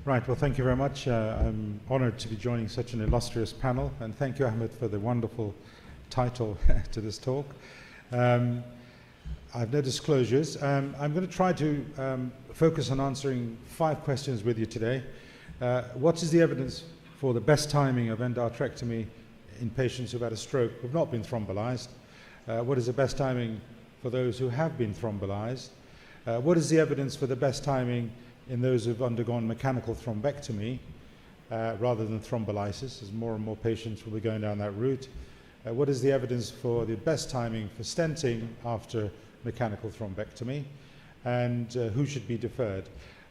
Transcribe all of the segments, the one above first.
Right, well, thank you very much. I'm honored to be joining such an illustrious panel, and thank you, Ahmed, for the wonderful title to this talk. I have no disclosures. I'm going to try to focus on answering 5 questions with you today. What is the evidence for the best timing of endarterectomy in patients who've had a stroke who've not been thrombolized? What is the best timing for those who have been thrombolized? What is the evidence for the best timing in those who've undergone mechanical thrombectomy rather than thrombolysis, as more and more patients will be going down that route? What is the evidence for the best timing for stenting after mechanical thrombectomy? And who should be deferred?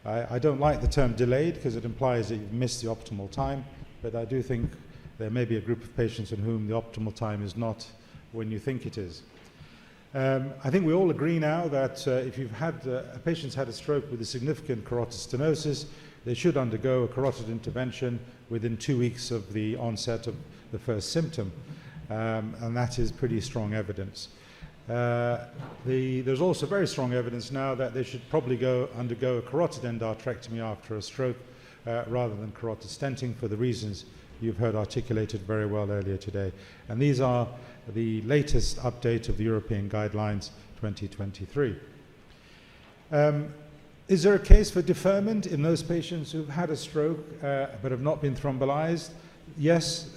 I don't like the term delayed because it implies that you've missed the optimal time, but I do think there may be a group of patients in whom the optimal time is not when you think it is. I think we all agree now that if you've had a patient's had a stroke with a significant carotid stenosis, they should undergo a carotid intervention within 2 weeks of the onset of the first symptom, and that is pretty strong evidence. There's also very strong evidence now that they should probably undergo a carotid endarterectomy after a stroke rather than carotid stenting for the reasons you've heard articulated very well earlier today. And these are the latest update of the European Guidelines 2023. Is there a case for deferment in those patients who've had a stroke but have not been thrombolized? Yes,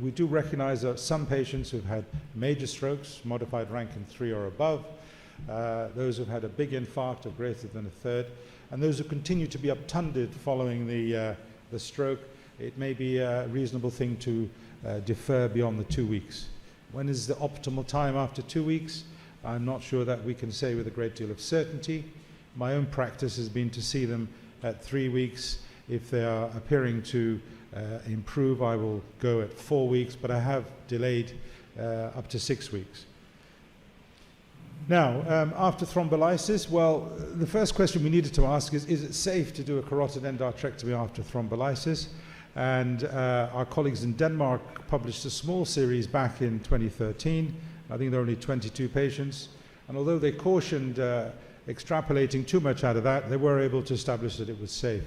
we do recognize that some patients who've had major strokes, modified Rankin 3 or above, those who've had a big infarct of greater than a third, and those who continue to be obtunded following the stroke, it may be a reasonable thing to defer beyond the 2 weeks. When is the optimal time after 2 weeks? I'm not sure that we can say with a great deal of certainty. My own practice has been to see them at 3 weeks. If they are appearing to improve, I will go at 4 weeks, but I have delayed up to 6 weeks. Now, after thrombolysis, well, the first question we needed to ask is it safe to do a carotid endarterectomy after thrombolysis? And our colleagues in Denmark published a small series back in 2013. I think there were only 22 patients. And although they cautioned extrapolating too much out of that, they were able to establish that it was safe.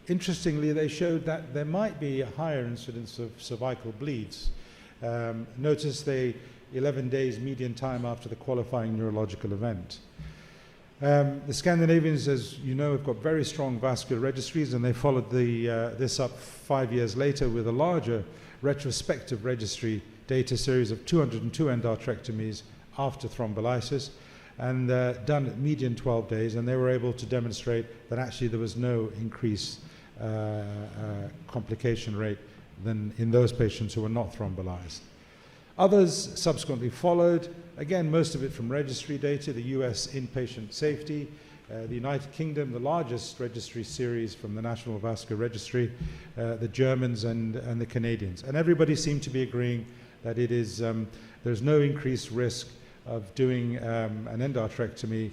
Interestingly, they showed that there might be a higher incidence of cervical bleeds. Notice the 11 days median time after the qualifying neurological event. The Scandinavians, as you know, have got very strong vascular registries, and they followed this up 5 years later with a larger retrospective registry data series of 202 endarterectomies after thrombolysis, and done at median 12 days, and they were able to demonstrate that actually there was no increased complication rate than in those patients who were not thrombolyzed. Others subsequently followed, again, most of it from registry data, the US inpatient safety, the United Kingdom, the largest registry series from the National Vascular Registry, the Germans and the Canadians. And everybody seemed to be agreeing that it is, there's no increased risk of doing an endarterectomy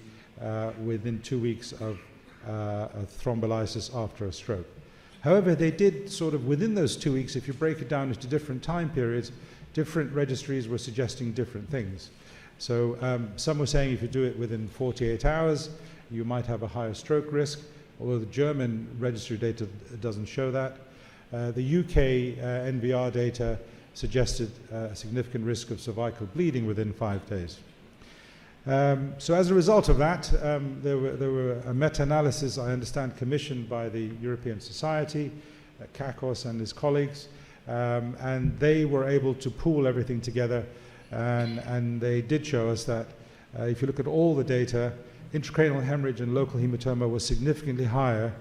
within 2 weeks of thrombolysis after a stroke. However, they did sort of within those 2 weeks, if you break it down into different time periods, different registries were suggesting different things. So some were saying if you do it within 48 hours, you might have a higher stroke risk, although the German registry data doesn't show that. The UK NVR data suggested a significant risk of cervical bleeding within 5 days. So as a result of that, there were a meta-analysis, I understand, commissioned by the European Society, 𝗂𝗂𝗃 and his colleagues, and they were able to pool everything together, and they did show us that if you look at all the data, intracranial hemorrhage and local hematoma was significantly higher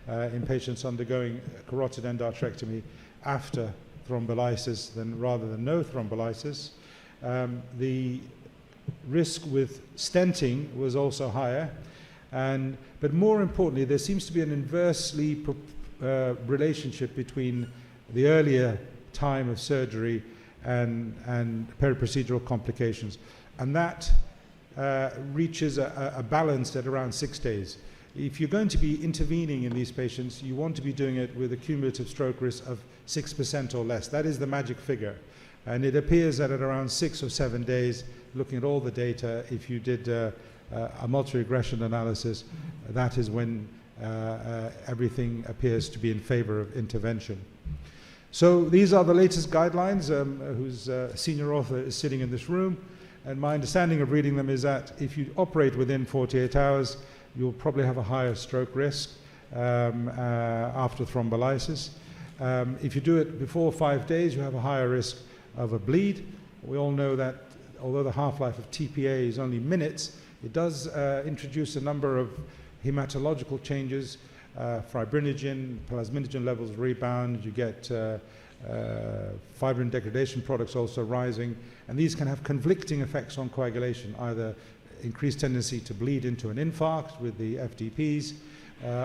in patients undergoing carotid endarterectomy after thrombolysis rather than no thrombolysis. The risk with stenting was also higher, but more importantly, there seems to be an inversely relationship between the earlier time of surgery and periprocedural complications, and that reaches a balance at around 6 days. If you're going to be intervening in these patients, you want to be doing it with a cumulative stroke risk of 6% or less. That is the magic figure, and it appears that at around 6 or 7 days, looking at all the data, if you did a multi-regression analysis, that is when everything appears to be in favor of intervention. So these are the latest guidelines, whose senior author is sitting in this room. And my understanding of reading them is that if you operate within 48 hours, you'll probably have a higher stroke risk after thrombolysis. If you do it before 5 days, you have a higher risk of a bleed. We all know that although the half-life of TPA is only minutes, it does introduce a number of hematological changes. Fibrinogen, plasminogen levels rebound, you get fibrin degradation products also rising, and these can have conflicting effects on coagulation, either increased tendency to bleed into an infarct with the FDPs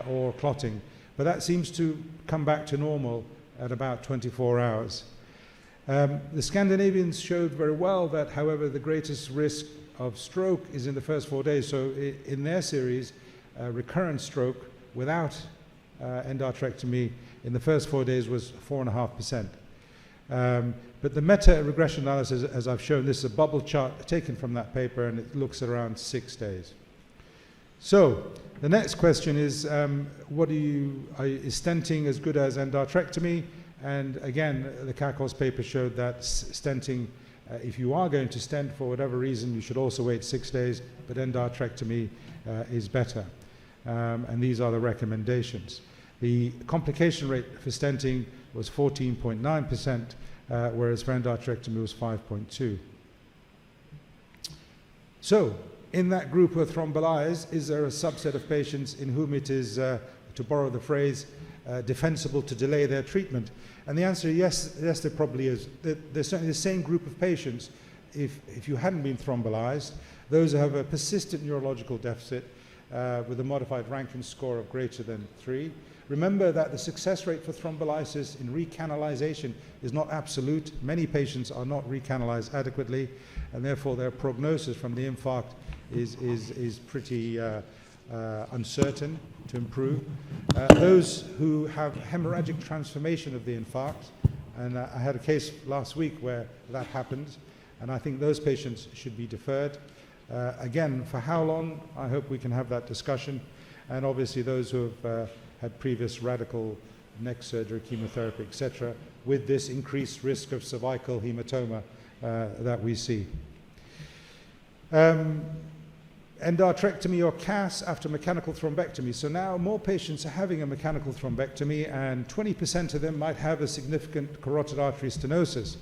or clotting. But that seems to come back to normal at about 24 hours. The Scandinavians showed very well that, however, the greatest risk of stroke is in the first 4 days. So in their series, recurrent stroke without endarterectomy in the first 4 days was 4.5%. But the meta-regression analysis, as I've shown, this is a bubble chart taken from that paper, and it looks at around 6 days. So the next question is, is stenting as good as endarterectomy? And again, the 𝗘𝗏𝗃 paper showed that stenting, if you are going to stent for whatever reason, you should also wait 6 days, but endarterectomy is better. And these are the recommendations. The complication rate for stenting was 14.9%, whereas for endarterectomy was 5.2%. So, in that group who are thrombolyzed, is there a subset of patients in whom it is, to borrow the phrase, defensible to delay their treatment? And the answer is yes, there probably is. There's certainly the same group of patients, if you hadn't been thrombolyzed, those who have a persistent neurological deficit with a modified Rankin score of greater than 3. Remember that the success rate for thrombolysis in recanalization is not absolute. Many patients are not recanalized adequately, and therefore their prognosis from the infarct is pretty uncertain to improve. Those who have hemorrhagic transformation of the infarct, and I had a case last week where that happened, and I think those patients should be deferred. Again, for how long? I hope we can have that discussion. And obviously those who have had previous radical neck surgery, chemotherapy, etc., with this increased risk of cervical hematoma that we see. Endarterectomy or CAS after mechanical thrombectomy. So now more patients are having a mechanical thrombectomy, and 20% of them might have a significant carotid artery stenosis.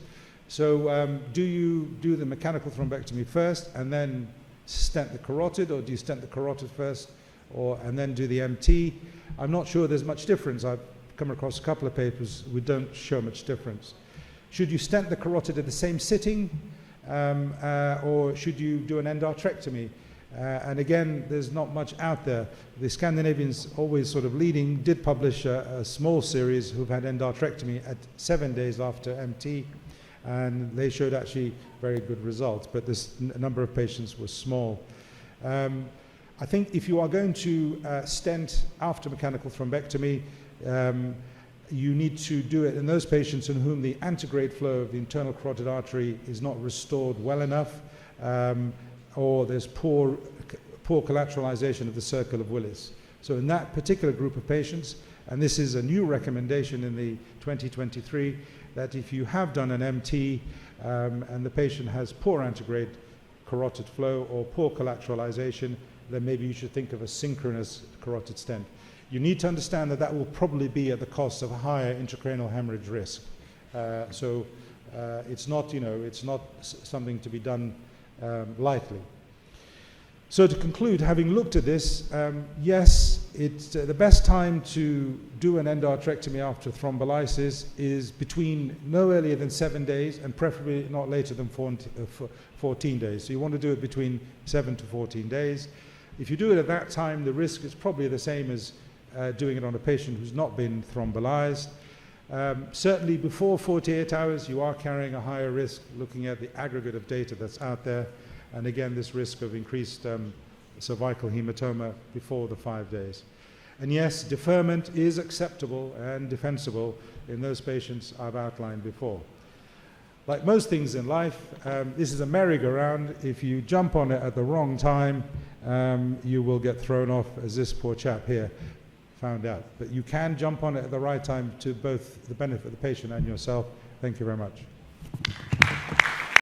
So do you do the mechanical thrombectomy first and then stent the carotid, or do you stent the carotid first and then do the MT? I'm not sure there's much difference. I've come across a couple of papers which don't show much difference. Should you stent the carotid at the same sitting, or should you do an endarterectomy? And again, there's not much out there. The Scandinavians, always sort of leading, did publish a small series who've had endarterectomy at 7 days after MT, and they showed actually very good results, but this number of patients was small. I think if you are going to stent after mechanical thrombectomy, you need to do it in those patients in whom the antegrade flow of the internal carotid artery is not restored well enough, or there's poor collateralization of the circle of Willis. So in that particular group of patients, and this is a new recommendation in the 2023, that if you have done an MT and the patient has poor antegrade carotid flow or poor collateralization, then maybe you should think of a synchronous carotid stent. You need to understand that that will probably be at the cost of a higher intracranial hemorrhage risk. So it's not, it's not something to be done lightly. So to conclude, having looked at this, yes, it's the best time to do an endarterectomy after thrombolysis is between no earlier than 7 days and preferably not later than 14 days. So you want to do it between 7 to 14 days. If you do it at that time, the risk is probably the same as doing it on a patient who's not been thrombolyzed. Certainly before 48 hours, you are carrying a higher risk looking at the aggregate of data that's out there. And again, this risk of increased cervical hematoma before the 5 days. And yes, deferment is acceptable and defensible in those patients I've outlined before. Like most things in life, this is a merry-go-round. If you jump on it at the wrong time, you will get thrown off, as this poor chap here. found out. But you can jump on it at the right time to both the benefit of the patient and yourself. Thank you very much.